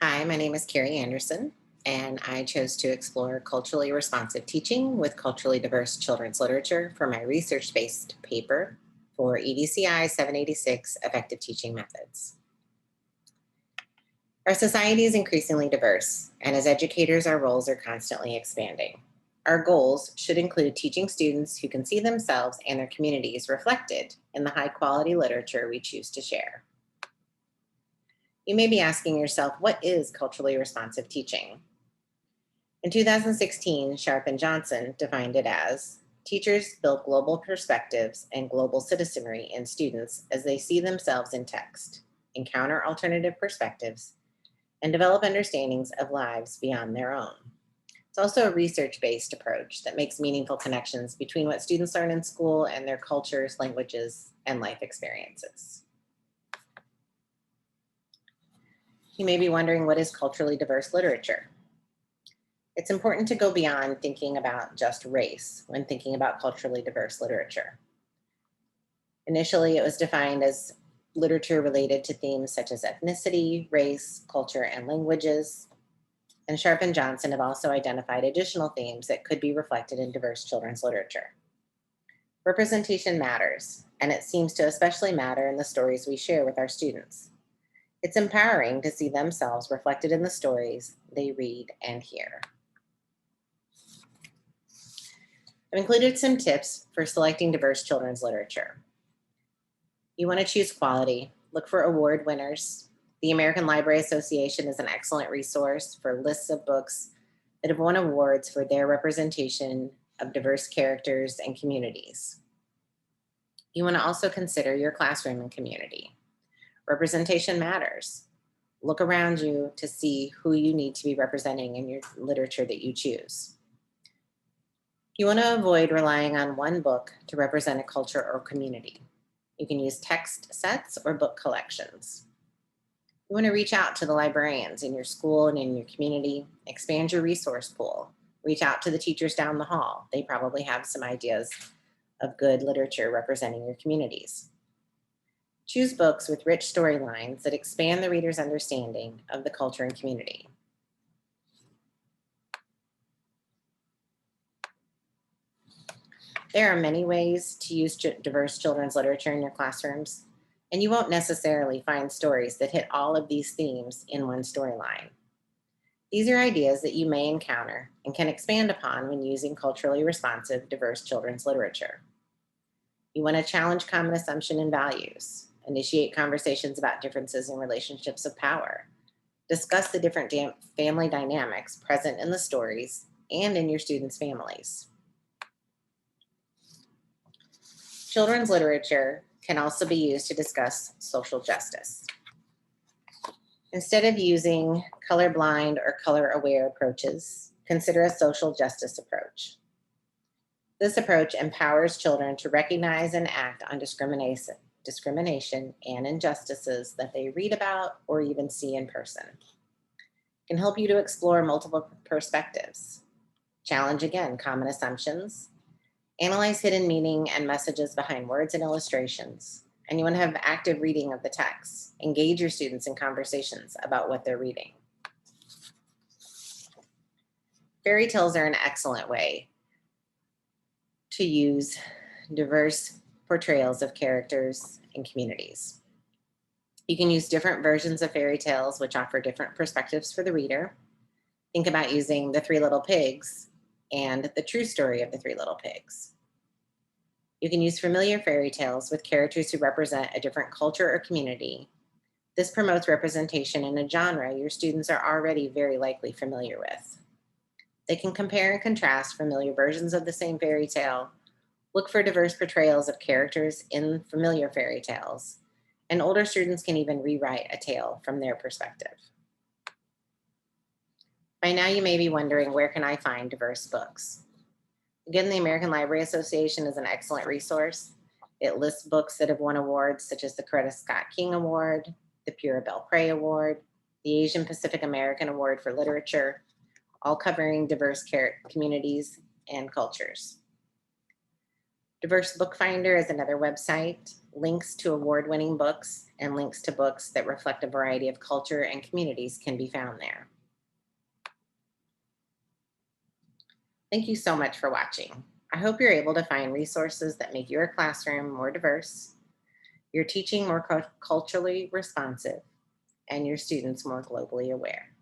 Hi, my name is Carrie Anderson, and I chose to explore culturally responsive teaching with culturally diverse children's literature for my research based paper for EDCI 786 Effective Teaching Methods. Our society is increasingly diverse, and as educators, our roles are constantly expanding. Our goals should include teaching students who can see themselves and their communities reflected in the high quality literature we choose to share. You may be asking yourself, what is culturally responsive teaching? In 2016, Sharp and Johnson defined it as teachers build global perspectives and global citizenry in students as they see themselves in text, encounter alternative perspectives, and develop understandings of lives beyond their own. It's also a research based approach that makes meaningful connections between what students learn in school and their cultures, languages, and life experiences. You may be wondering, what is culturally diverse literature? It's important to go beyond thinking about just race when thinking about culturally diverse literature. Initially, it was defined as literature related to themes such as ethnicity, race, culture, and languages. And Sharp and Johnson have also identified additional themes that could be reflected in diverse children's literature. Representation matters, and it seems to especially matter in the stories we share with our students. It's empowering to see themselves reflected in the stories they read and hear. I've included some tips for selecting diverse children's literature. You want to choose quality, look for award winners. The American Library Association is an excellent resource for lists of books that have won awards for their representation of diverse characters and communities. You want to also consider your classroom and community. Representation matters. Look around you to see who you need to be representing in your literature that you choose. You want to avoid relying on one book to represent a culture or community. You can use text sets or book collections. You want to reach out to the librarians in your school and in your community, expand your resource pool, reach out to the teachers down the hall. They probably have some ideas of good literature representing your communities. Choose books with rich storylines that expand the reader's understanding of the culture and community. There are many ways to use diverse children's literature in your classrooms, and you won't necessarily find stories that hit all of these themes in one storyline. These are ideas that you may encounter and can expand upon when using culturally responsive, diverse children's literature. You want to challenge common assumption and values, initiate conversations about differences in relationships of power, discuss the different family dynamics present in the stories and in your students' families. Children's literature can also be used to discuss social justice. Instead of using colorblind or color-aware approaches, consider a social justice approach. This approach empowers children to recognize and act on discrimination and injustices that they read about or even see in person. It can help you to explore multiple perspectives, challenge again common assumptions, analyze hidden meaning and messages behind words and illustrations, and you want to have active reading of the text. Engage your students in conversations about what they're reading. Fairy tales are an excellent way to use diverse portrayals of characters and communities. You can use different versions of fairy tales, which offer different perspectives for the reader. Think about using The Three Little Pigs and The True Story of the Three Little Pigs. You can use familiar fairy tales with characters who represent a different culture or community. This promotes representation in a genre your students are already very likely familiar with. They can compare and contrast familiar versions of the same fairy tale, look for diverse portrayals of characters in familiar fairy tales, and older students can even rewrite a tale from their perspective. By now, you may be wondering, where can I find diverse books? Again, the American Library Association is an excellent resource. It lists books that have won awards such as the Coretta Scott King Award, the Pura Belpré Award, the Asian Pacific American Award for Literature, all covering diverse communities and cultures. Diverse Book Finder is another website. Links to award-winning books and links to books that reflect a variety of culture and communities can be found there. Thank you so much for watching. I hope you're able to find resources that make your classroom more diverse, your teaching more culturally responsive, and your students more globally aware.